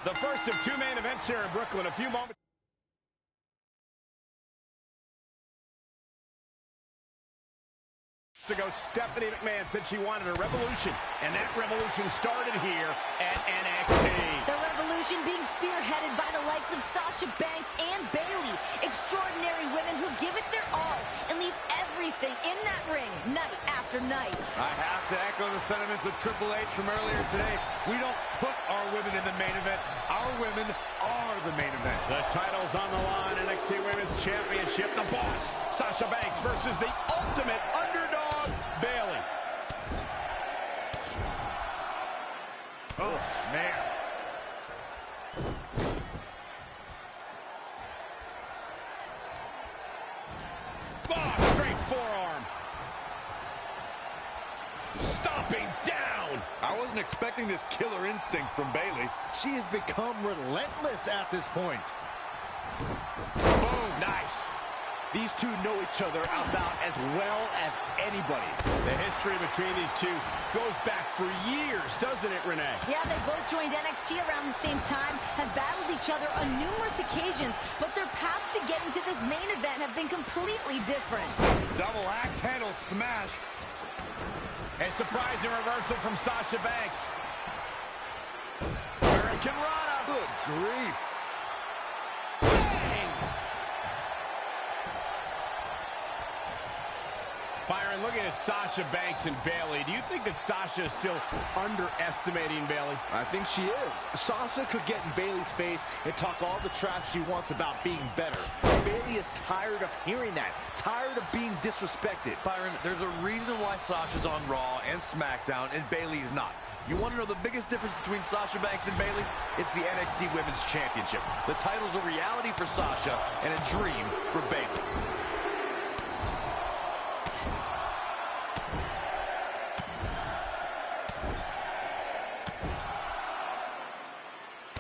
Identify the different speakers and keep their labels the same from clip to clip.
Speaker 1: The first of two main events here in Brooklyn. A few moments ago, Stephanie McMahon said she wanted a revolution, and that revolution started here at NXT.
Speaker 2: The revolution being spearheaded by the likes of Sasha Banks and Bayley. Extraordinary women who give it their all and leave everything in that ring night after night.
Speaker 3: I have to echo the sentiments of Triple H from earlier today. We don't put our women in the main event. Our women are the main event.
Speaker 1: The title's on the line. NXT Women's Championship. The Boss, Sasha Banks versus the ultimate underdog, Bayley.
Speaker 3: Oh, man.
Speaker 1: Oh, straight forearm. Stomping down.
Speaker 3: I wasn't expecting this killer instinct from Bayley.
Speaker 4: She has become relentless at this point.
Speaker 1: Boom, nice.
Speaker 4: These two know each other about as well as anybody.
Speaker 1: The history between these two goes back for years, doesn't it, Renee?
Speaker 2: Yeah, they both joined NXT around the same time, have battled each other on numerous occasions, but their paths to getting to this main event have been completely different.
Speaker 3: Double axe handle smash.
Speaker 1: A surprising reversal from Sasha Banks. Hurricane Rana.
Speaker 3: Good grief.
Speaker 1: Bang! Byron, looking at Sasha Banks and Bayley, do you think that Sasha is still underestimating Bayley?
Speaker 4: I think she is. Sasha could get in Bayley's face and talk all the trash she wants about being better. Bayley is tired of hearing that, tired of being disrespected.
Speaker 3: Byron, there's a reason why Sasha's on Raw and SmackDown and Bayley's not. You want to know the biggest difference between Sasha Banks and Bayley? It's the NXT Women's Championship. The title's a reality for Sasha and a dream for Bayley.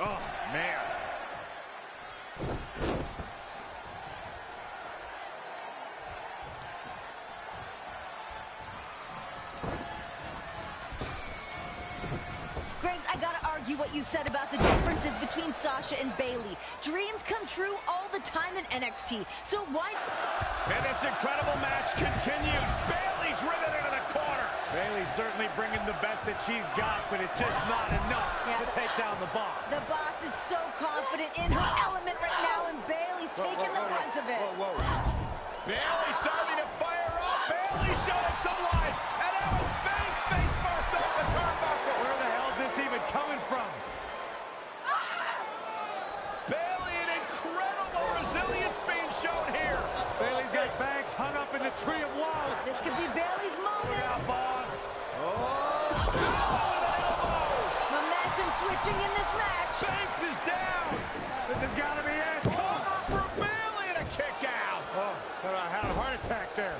Speaker 3: Oh, man.
Speaker 2: Graves, I gotta argue what you said about the differences between Sasha and Bayley. Dreams come true all the time in NXT, so why...
Speaker 1: And this incredible match continues. Bayley driven into the corner.
Speaker 3: Bayley's certainly bringing the best that she's got, but it's just not enough to take down the Boss.
Speaker 2: The Boss is so confident in her element right now, and Bayley's taking the brunt of it.
Speaker 1: Bayley starting to fire up. Bayley showing some life. And that was Banks face first off the turnbuckle.
Speaker 3: Where the hell is this even coming from?
Speaker 1: Bayley, an incredible resilience being shown here.
Speaker 3: Bayley's got Banks hung up in the tree of woe.
Speaker 2: This could be Bayley's moment.
Speaker 3: Look out, Boss.
Speaker 2: Momentum switching in this match.
Speaker 1: Banks is down.
Speaker 3: This has got to be it.
Speaker 1: Cover for Bayley and a kick out.
Speaker 3: Oh, I had a heart attack there.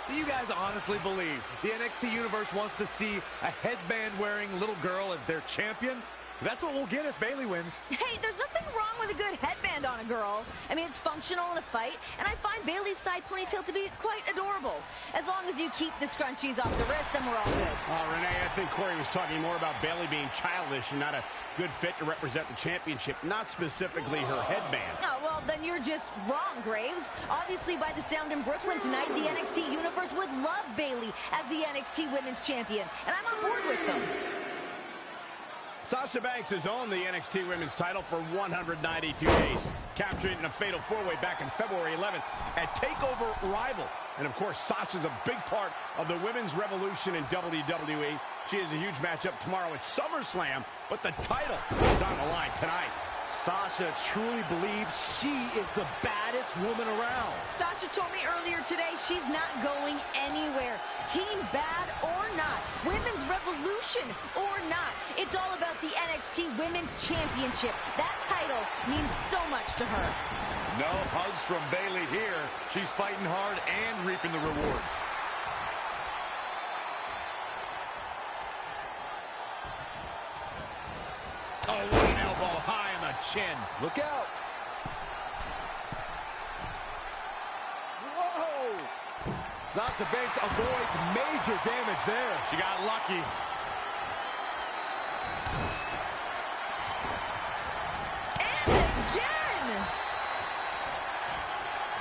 Speaker 3: Do you guys honestly believe the NXT Universe wants to see a headband-wearing little girl as their champion? 'Cause that's what we'll get if Bayley wins.
Speaker 2: Hey, there's nothing wrong with a good headband on a girl. I mean, it's functional in a fight, and I find Bayley's side ponytail to be quite adorable. As long as you keep the scrunchies off the wrist, then we're all good.
Speaker 1: Renee, I think Corey was talking more about Bayley being childish and not a good fit to represent the championship, not specifically her headband.
Speaker 2: Oh, well, then you're just wrong, Graves. Obviously, by the sound in Brooklyn tonight, the NXT Universe would love Bayley as the NXT Women's Champion, and I'm on board with them.
Speaker 1: Sasha Banks has owned the NXT Women's title for 192 days, capturing it in a fatal four-way back on February 11th at TakeOver Rival. And, of course, Sasha's a big part of the women's revolution in WWE. She has a huge matchup tomorrow at SummerSlam, but the title is on the line tonight.
Speaker 4: Sasha truly believes she is the baddest woman around.
Speaker 2: Sasha told me earlier today she's not going anywhere. Team bad or not, women's revolution or not, it's all about the NXT Women's Championship. That title means so much to her.
Speaker 3: No hugs from Bayley here. She's fighting hard and reaping the rewards.
Speaker 1: Oh, what an elbow high on the chin.
Speaker 4: Look out. Whoa! Sasha Banks avoids major damage there.
Speaker 3: She got lucky.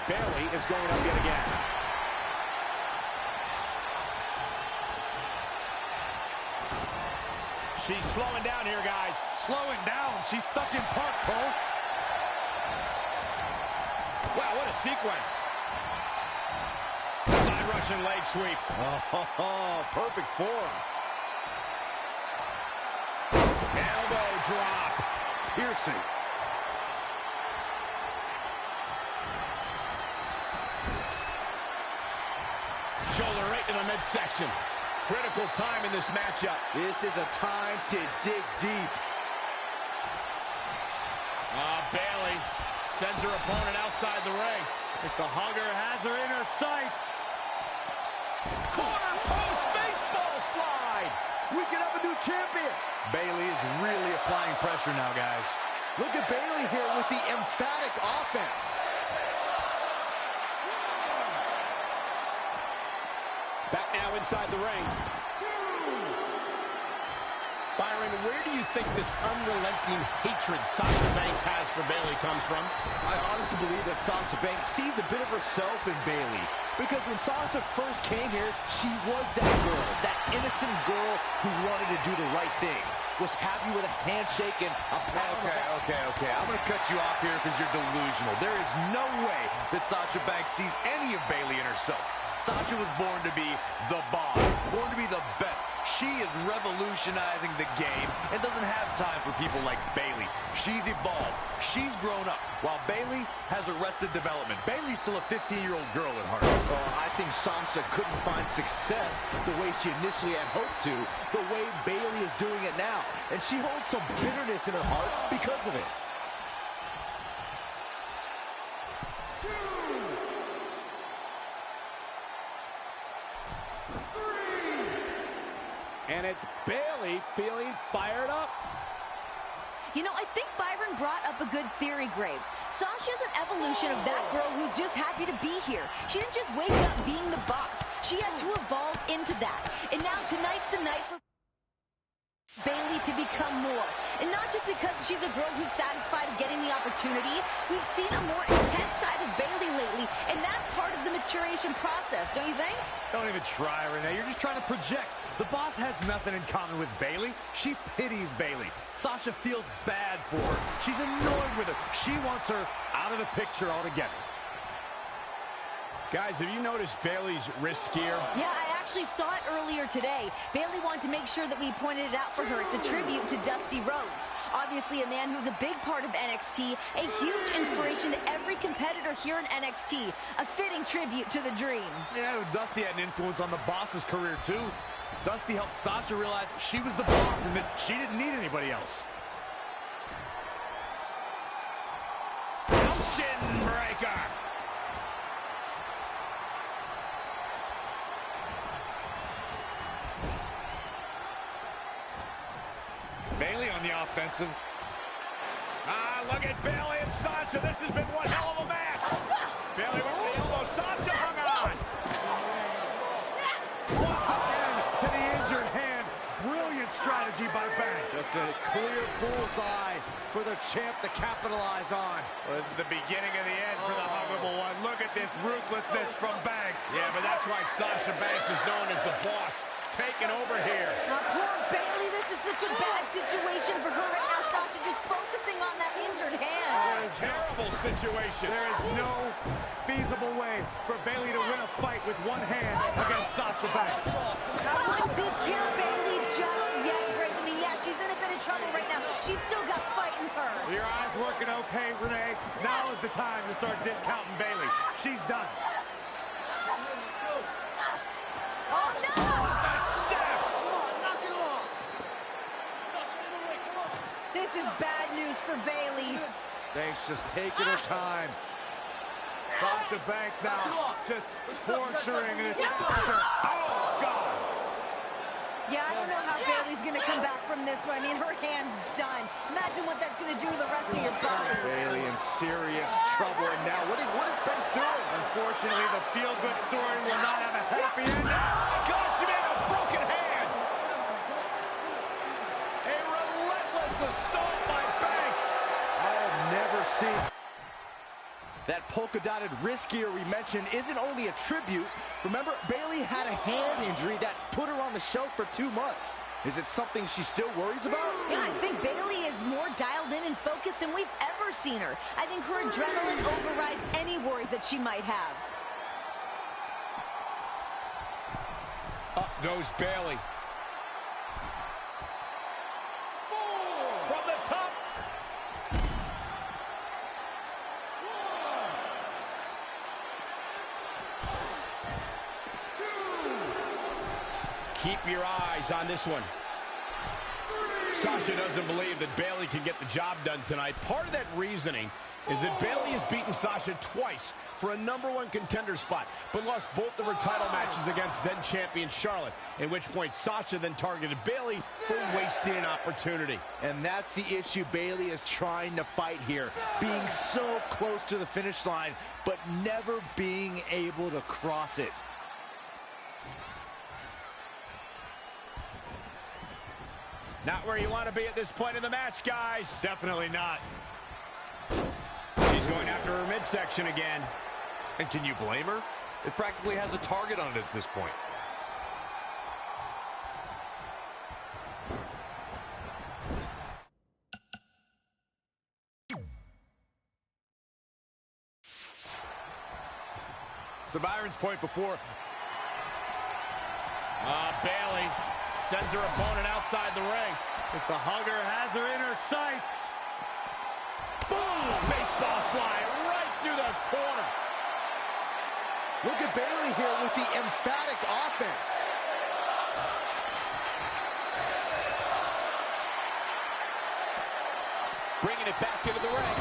Speaker 1: Bayley is going up yet again. She's slowing down here, guys.
Speaker 4: Slowing down. She's stuck in park, Cole.
Speaker 1: Wow, what a sequence. Side Russian leg sweep.
Speaker 4: Oh, perfect form.
Speaker 1: Elbow drop.
Speaker 4: Piercing.
Speaker 1: Shoulder right to the midsection. Critical time in this matchup.
Speaker 4: This is a time to dig deep.
Speaker 1: Bayley sends her opponent outside the ring.
Speaker 4: The hugger has her in her sights.
Speaker 1: Corner post baseball slide.
Speaker 4: We could have a new champion.
Speaker 3: Bayley is really applying pressure now, guys.
Speaker 4: Look at Bayley here with the emphatic offense.
Speaker 1: Back now inside the ring. Byron, where do you think this unrelenting hatred Sasha Banks has for Bayley comes from?
Speaker 4: I honestly believe that Sasha Banks sees a bit of herself in Bayley. Because when Sasha first came here, she was that girl, that innocent girl who wanted to do the right thing. Was happy with a handshake and a pat.
Speaker 3: Okay. I'm going to cut you off here because you're delusional. There is no way that Sasha Banks sees any of Bayley in herself. Sasha was born to be the boss, born to be the best. She is revolutionizing the game and doesn't have time for people like Bayley. She's evolved. She's grown up, while Bayley has arrested development. Bayley's still a 15-year-old girl at heart.
Speaker 4: Oh, I think Sasha couldn't find success the way she initially had hoped to, the way Bayley is doing it now. And she holds some bitterness in her heart because of it.
Speaker 1: And it's Bayley feeling fired up.
Speaker 2: You know, I think Byron brought up a good theory, Graves. Sasha's an evolution of that girl who's just happy to be here. She didn't just wake up being the boss. She had to evolve into that. And now tonight's the night for Bayley to become more. And not just because she's a girl who's satisfied of getting the opportunity. We've seen a more intense side of Bayley lately, and that's part of the maturation process, don't you think?
Speaker 5: Don't even try, Renee. You're just trying to project. The boss has nothing in common with Bayley. She pities Bayley. Sasha feels bad for her. She's annoyed with her. She wants her out of the picture altogether.
Speaker 1: Guys, have you noticed Bayley's wrist gear?
Speaker 2: Yeah, I actually saw it earlier today. Bayley wanted to make sure that we pointed it out for her. It's a tribute to Dusty Rhodes. Obviously a man who's a big part of NXT, a huge inspiration to every competitor here in NXT. A fitting tribute to the Dream.
Speaker 5: Yeah, Dusty had an influence on the boss's career, too. Dusty helped Sasha realize she was the boss and that she didn't need anybody else.
Speaker 1: Shin breaker.
Speaker 5: Bayley on the offensive.
Speaker 1: Look at Bayley and Sasha. This has been one hell of a match. Bayley went to the elbow. Sasha hung on.
Speaker 5: Once again to the injured hand. Brilliant strategy by Banks.
Speaker 4: Just a clear bullseye for the champ to capitalize on.
Speaker 3: Well, this is the beginning of the end for the huggable one. Look at this ruthlessness from Banks.
Speaker 1: Yeah, but that's why Sasha Banks is known as the boss. Taking over here.
Speaker 2: Now, poor Bayley, this is such a bad situation for her right now. Sasha just focusing on that injured hand.
Speaker 1: Terrible situation.
Speaker 5: There is no feasible way for Bayley to win a fight with one hand against Sasha Banks.
Speaker 2: Now, let's discount Bayley just yet, Graves. I mean, yeah, she's in a bit of trouble right now. She's still got fight in her.
Speaker 5: Your eyes working okay, Renee? Now is the time to start discounting Bayley. She's done.
Speaker 2: Oh, no! This is bad news for Bayley.
Speaker 4: Banks just taking her time.
Speaker 5: Sasha Banks now just torturing and attacking her. Oh, God!
Speaker 2: Yeah, I don't know how Bayley's going to come back from this one. I mean, her hand's done. Imagine what that's going to do to the rest of your body.
Speaker 4: Bayley in serious trouble. And now, what is Banks doing?
Speaker 5: Unfortunately, the feel-good story will not have a happy ending.
Speaker 1: God, she made a broken hand. A relentless assault by Banks.
Speaker 4: I have never seen. That polka-dotted wrist gear we mentioned isn't only a tribute. Remember, Bayley had a hand injury that put her on the shelf for 2 months. Is it something she still worries about?
Speaker 2: Yeah, I think Bayley is more dialed in and focused than we've ever seen her. I think her adrenaline overrides any worries that she might have.
Speaker 1: Up goes Bayley. From the top. Keep your eyes on this one. Sasha doesn't believe that Bayley can get the job done tonight. Part of that reasoning is that Bayley has beaten Sasha twice for a #1 contender spot, but lost both of her title matches against then-champion Charlotte, at which point Sasha then targeted Bayley for wasting an opportunity.
Speaker 4: And that's the issue Bayley is trying to fight here. Being so close to the finish line, but never being able to cross it.
Speaker 1: Not where you want to be at this point in the match, guys.
Speaker 5: Definitely not.
Speaker 1: She's going after her midsection again.
Speaker 3: And can you blame her? It practically has a target on it at this point.
Speaker 5: To Byron's point before.
Speaker 1: Bayley sends her opponent outside the ring.
Speaker 5: If the hugger has her in her sights.
Speaker 1: Boom! Baseball slide right through the corner.
Speaker 4: Look at Bayley here with the emphatic offense.
Speaker 1: Bringing it back into the ring.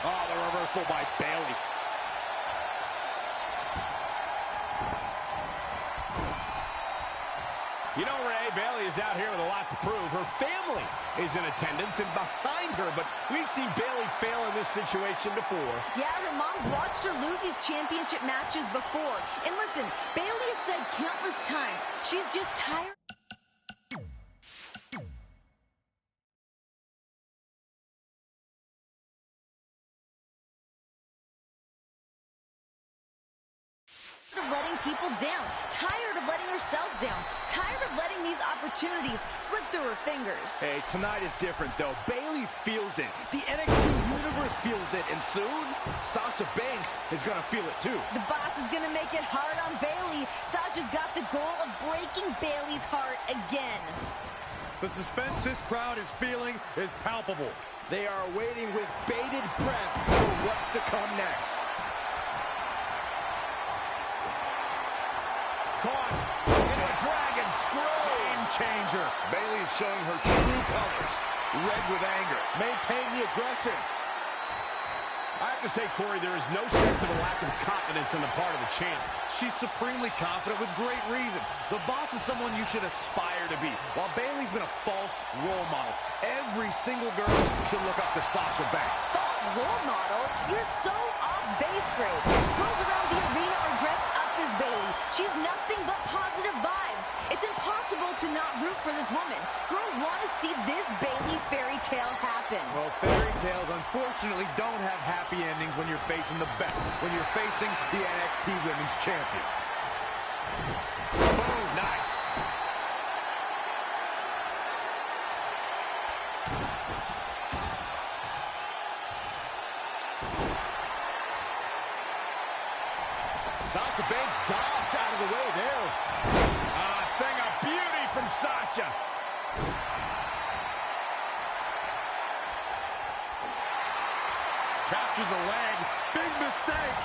Speaker 5: Oh, the reversal by Bayley.
Speaker 1: You know, Ray, Bayley is out here with a lot to prove. Her family is in attendance and behind her, but we've seen Bayley fail in this situation before.
Speaker 2: Yeah, her mom's watched her lose these championship matches before. And listen, Bayley has said countless times, she's just tired. Of letting people down, tired of letting herself down, tired of letting these opportunities slip through her fingers.
Speaker 4: Hey, tonight is different though. Bayley feels it. The NXT Universe feels it, and soon Sasha Banks is gonna feel it too.
Speaker 2: The boss is gonna make it hard on Bayley. Sasha's got the goal of breaking Bayley's heart again.
Speaker 5: The suspense this crowd is feeling is palpable.
Speaker 4: They are waiting with bated breath for what's to come next.
Speaker 1: Caught into a dragon screw.
Speaker 5: Game changer.
Speaker 3: Bayley is showing her true colors, red with anger.
Speaker 4: Maintain the aggression.
Speaker 1: I have to say, Corey, there is no sense of a lack of confidence on the part of the champ.
Speaker 5: She's supremely confident with great reason. The boss is someone you should aspire to be, while Bayley's been a false role model. Every single girl should look up to Sasha Banks.
Speaker 2: False role model? You're so off base, Greg. Girls around the arena are dressed up as Bayley. She's nothing but positive vibes. It's impossible to not root for this woman. Girls want to see this Bayley fairy tale happen.
Speaker 5: Well, fairy tales unfortunately don't have happy endings when you're facing the best, when you're facing the NXT Women's Champion.
Speaker 1: Boom, nice.
Speaker 4: Sasha Banks dodged out of the way there.
Speaker 1: Thing of beauty from Sasha.
Speaker 5: Captured the leg. Big mistake.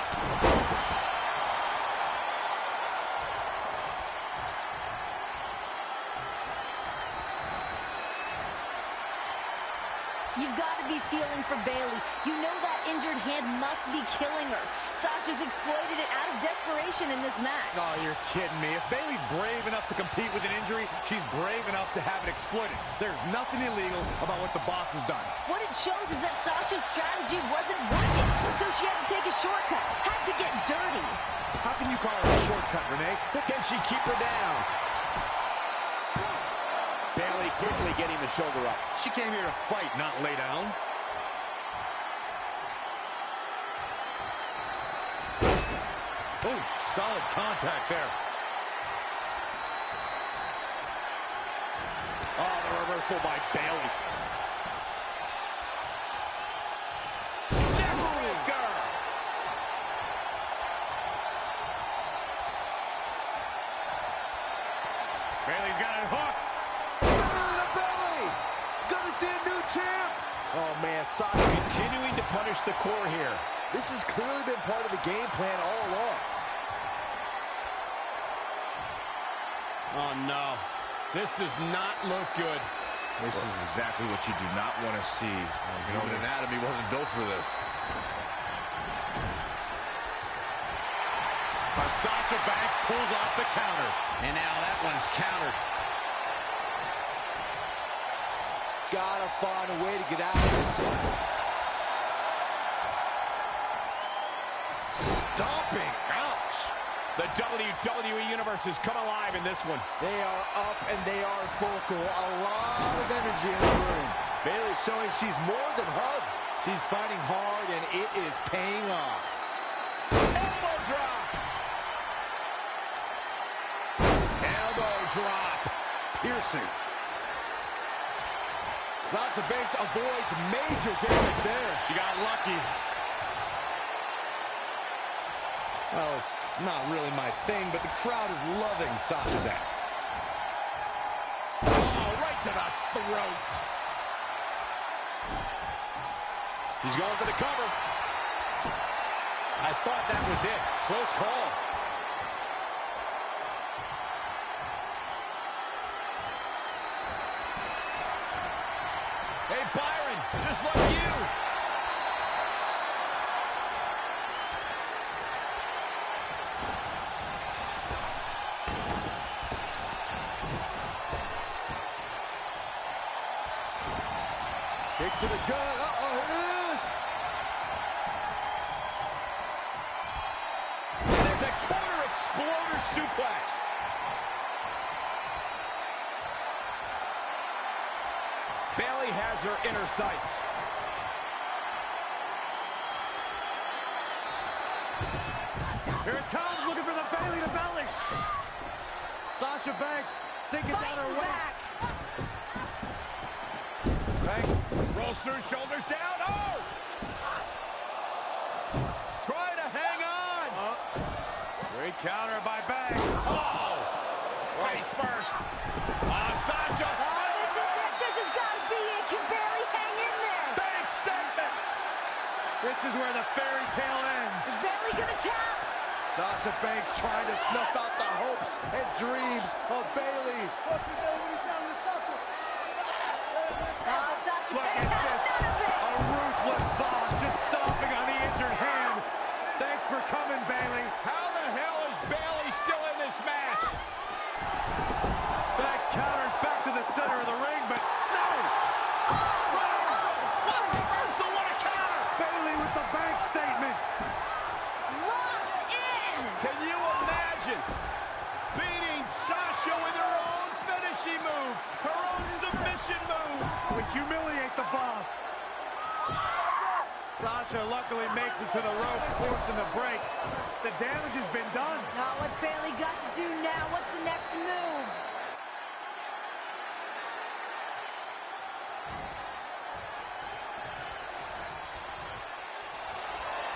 Speaker 2: You've got to be feeling for Bayley. You know that injured hand must be killing her. Sasha's exploited it out of desperation in this match.
Speaker 5: Oh, you're kidding me. If Bayley's brave enough to compete with an injury, she's brave enough to have it exploited. There's nothing illegal about what the boss has done.
Speaker 2: What it shows is that Sasha's strategy wasn't working, so she had to take a shortcut, had to get dirty.
Speaker 5: How can you call it a shortcut, Renee?
Speaker 1: Can she keep her down? Bayley quickly getting the shoulder up.
Speaker 5: She came here to fight, not lay down. Oh, solid contact there. Oh, the reversal by Bayley.
Speaker 1: Neckbreaker!
Speaker 5: Bayley's got it hooked.
Speaker 4: Gonna see a new champ.
Speaker 1: Oh, man, Sasha continuing to punish the core here.
Speaker 4: This has clearly been part of the game plan all along.
Speaker 1: Oh, no. This does not look good.
Speaker 6: This is exactly what you do not want to see.
Speaker 3: Human anatomy wasn't built for this.
Speaker 5: But Sasha Banks pulls off the counter.
Speaker 1: And now that one's countered.
Speaker 4: Gotta find a way to get out of this.
Speaker 1: Stomping. Ouch. The WWE Universe has come alive in this one.
Speaker 4: They are up and they are vocal. A lot of energy in the room. Bayley showing she's more than hugs. She's fighting hard and it is paying off.
Speaker 1: Elbow drop. Elbow drop.
Speaker 4: Piercing. Sasha Banks avoids major damage there.
Speaker 5: She got lucky. Well, it's not really my thing, but the crowd is loving Sasha's act.
Speaker 1: Oh, right to the throat. She's going for the cover. I thought that was it. Close call. Hey, Byron, just like you.
Speaker 4: Kick to the gut. Uh-oh, here it is.
Speaker 1: There's a corner exploder suplex. Bayley has her inner sights.
Speaker 5: Here it comes, looking for the Bayley to belly. Sasha Banks sinking down her way.
Speaker 2: Back.
Speaker 5: Banks
Speaker 1: Rolls through, shoulders down. Oh! Try to hang on.
Speaker 5: Great counter by Banks.
Speaker 1: Oh! Face first. Sasha.
Speaker 2: This has got to be it. Can Bayley hang in there?
Speaker 1: Big statement.
Speaker 5: This is where the fairy tale ends.
Speaker 2: Is Bayley going to tap?
Speaker 4: Sasha Banks trying to snuff out the hopes and dreams of Bayley.
Speaker 2: Sasha
Speaker 5: Look
Speaker 2: Banks
Speaker 5: at
Speaker 2: has
Speaker 5: this.
Speaker 2: none of it.
Speaker 5: A ruthless boss just stomping on the injured hand. Thanks for coming, Bayley.
Speaker 1: How the hell is Bayley still in this match?
Speaker 5: Banks counters back to the center of the ring, but no!
Speaker 1: What a reversal, what a counter!
Speaker 5: Bayley with the Banks statement.
Speaker 2: Locked in.
Speaker 1: Can you imagine beating Sasha with her own finishing move, her own submission move?
Speaker 5: We humiliate the boss. Sasha luckily makes it to the rope, forcing the break. The damage has been done.
Speaker 2: Now what's Bayley got to do now? What's the next move?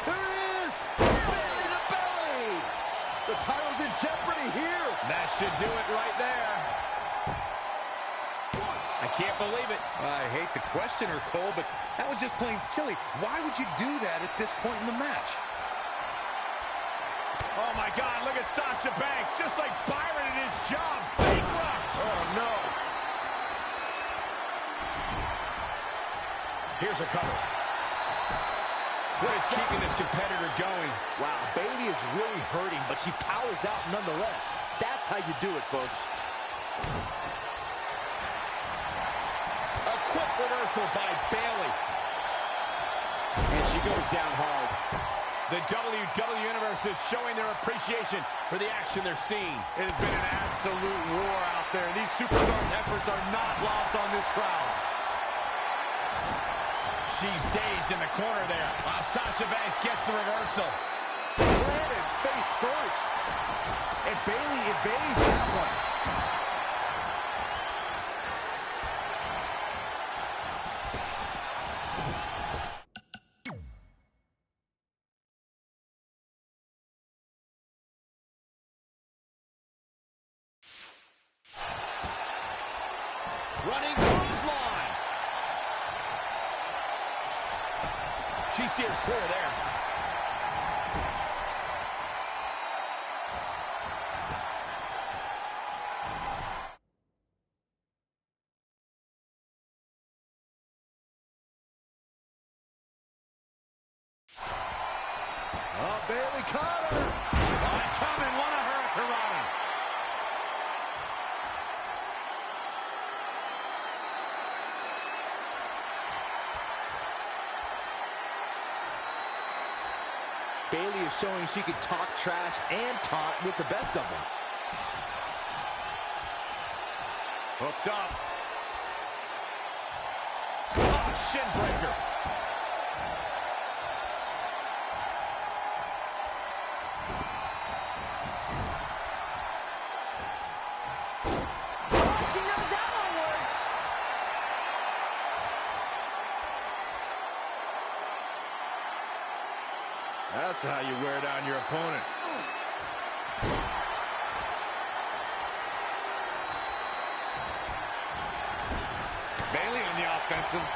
Speaker 4: There it is! Bayley to belly! The title's in jeopardy here!
Speaker 1: That should do it right there. I can't believe it.
Speaker 5: I hate to question her, Cole, but that was just plain silly. Why would you do that at this point in the match?
Speaker 1: Oh my God, look at Sasha Banks, just like Byron in his job, bankrupt.
Speaker 4: Oh no!
Speaker 1: Here's a cover. What is keeping this competitor going?
Speaker 4: Wow, Bayley is really hurting, but she powers out nonetheless. That's how you do it, folks.
Speaker 1: A quick reversal by Bayley. And she goes down hard. The WWE Universe is showing their appreciation for the action they're seeing.
Speaker 5: It has been an absolute war out there. These superstars' efforts are not lost on this crowd.
Speaker 1: She's dazed in the corner there. Sasha Banks gets the reversal.
Speaker 4: Landed face first. And Bayley evades that one.
Speaker 1: Running clothesline. She steers clear there.
Speaker 4: Oh, Bayley caught her.
Speaker 5: Coming, one of her Hurricanrana.
Speaker 4: Bayley is showing she can talk trash and taunt with the best of them.
Speaker 1: Hooked up. Oh, shin breaker.
Speaker 2: Oh, she knows that one works.
Speaker 6: That's how you wear down your opponent.
Speaker 5: Bayley on the offensive.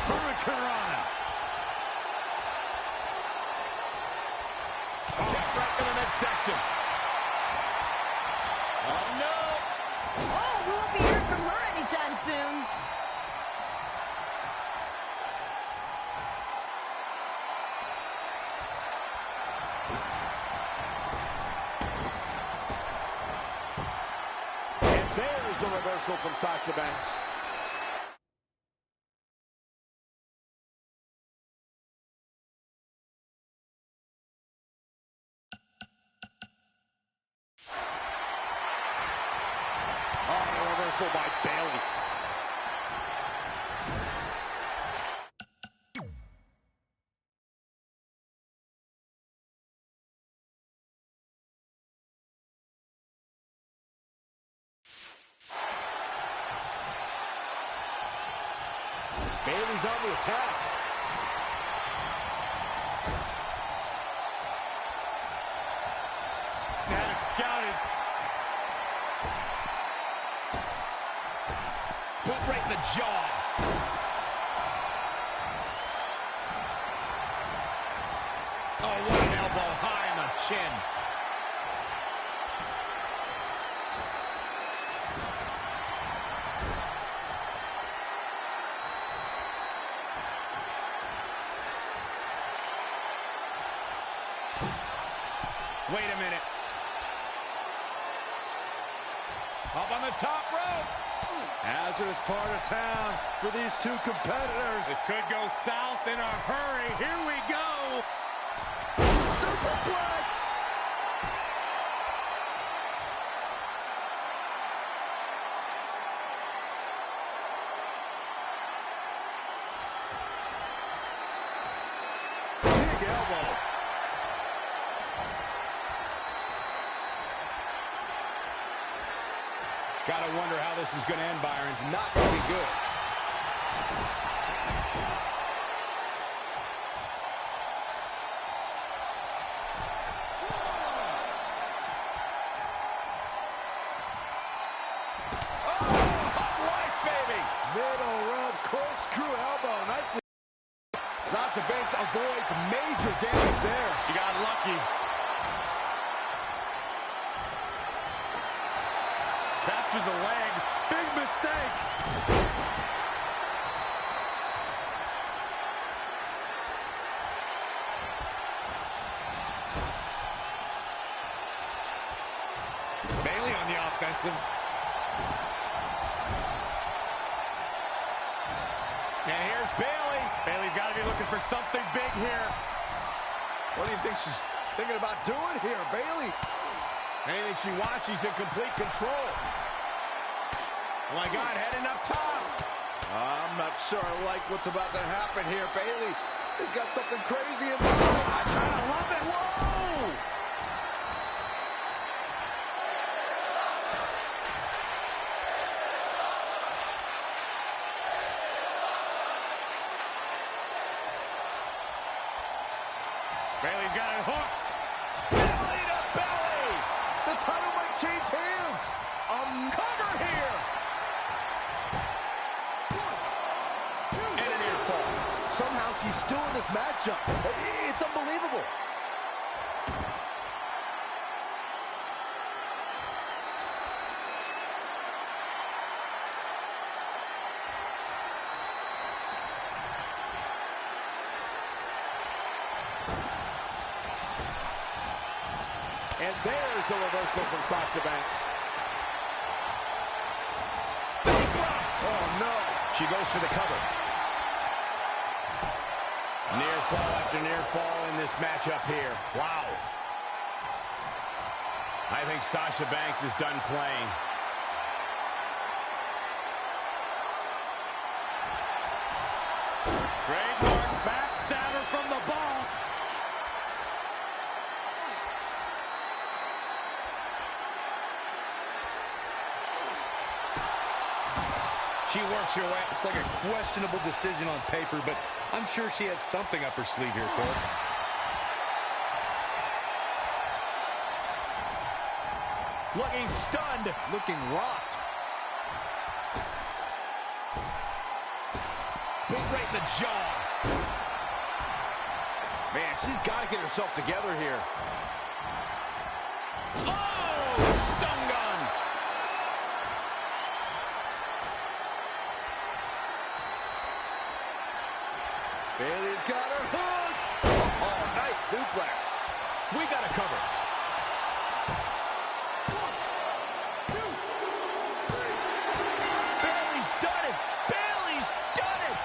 Speaker 5: Hurricanrana.
Speaker 1: Kick right in the midsection. Oh, no.
Speaker 2: Oh, we won't be hearing from her anytime soon.
Speaker 1: And there's the reversal from Sasha Banks.
Speaker 5: Oh, the reversal by Bayley.
Speaker 4: Bayley's on the attack.
Speaker 5: Had it scouted.
Speaker 1: Boot right in the jaw. Oh, what an elbow high in the chin. Wait a minute. Up on the top rope.
Speaker 6: Hazardous part of town for these two competitors.
Speaker 5: This could go south in a hurry. Here we go.
Speaker 4: Superplex.
Speaker 6: Big elbow.
Speaker 1: Gotta wonder how this is going to end, Byron. It's not going to be good.
Speaker 6: Middle rope corkscrew elbow. Nicely.
Speaker 1: Sasha Banks avoids major damage there.
Speaker 5: She got lucky. Captured the leg. Big mistake.
Speaker 6: Jackson.
Speaker 1: And here's Bayley.
Speaker 5: Bayley's got to be looking for something big here.
Speaker 6: What do you think she's thinking about doing here, Bayley?
Speaker 1: Anything she wants, she's in complete control. Oh my God, heading up top.
Speaker 6: I'm not sure I like what's about to happen here. Bayley has got something crazy in mind.
Speaker 5: I kind of love it. Whoa! Bayley's got it hooked.
Speaker 6: Belly to belly. The title might change hands. Cover here.
Speaker 1: And a near fall.
Speaker 4: Somehow she's still in this matchup. It's unbelievable.
Speaker 6: And there's the reversal from Sasha Banks. Oh, no.
Speaker 1: She goes for the cover. Near fall after near fall in this matchup here. Wow. I think Sasha Banks is done playing.
Speaker 5: Trademark backstabber from the boss.
Speaker 1: She works her way.
Speaker 5: It's like a questionable decision on paper, but I'm sure she has something up her sleeve here, Cole.
Speaker 1: Looking stunned.
Speaker 6: Looking rocked.
Speaker 1: Boot right in the jaw.
Speaker 6: Man, she's got to get herself together here.
Speaker 1: Oh, stun gun.
Speaker 6: Bayley's got her hooked. Oh, nice suplex.
Speaker 1: We got to cover. Bayley's done it. Bayley's done it.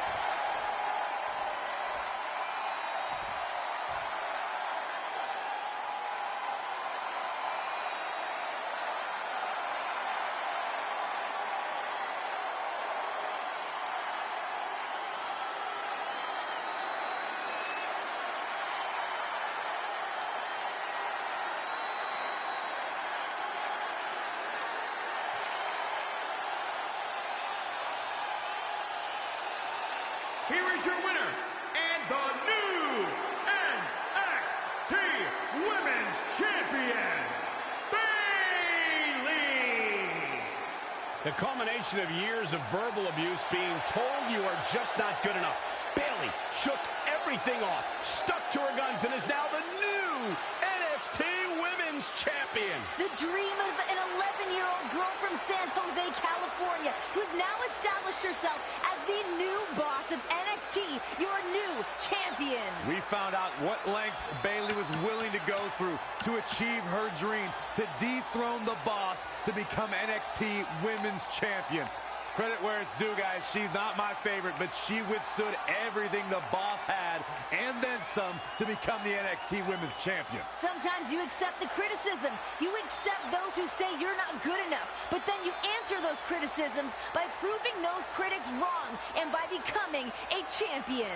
Speaker 7: Here is your winner, and the new NXT Women's Champion, Bayley!
Speaker 1: The culmination of years of verbal abuse, being told you are just not good enough. Bayley shook everything off, stuck to her guns, and is now the new NXT Women's Champion.
Speaker 2: The dream of an 11-year-old girl from San Jose, California, who's now established herself as the new boss of NXT, your new champion.
Speaker 5: We found out what lengths Bayley was willing to go through to achieve her dreams, to dethrone the boss, to become NXT Women's Champion. Credit where it's due, guys. She's not my favorite, but she withstood everything the boss had, and then some, to become the NXT Women's Champion.
Speaker 2: Sometimes you accept the criticism. You accept those who say you're not good enough. But then you answer those criticisms by proving those critics wrong and by becoming a champion.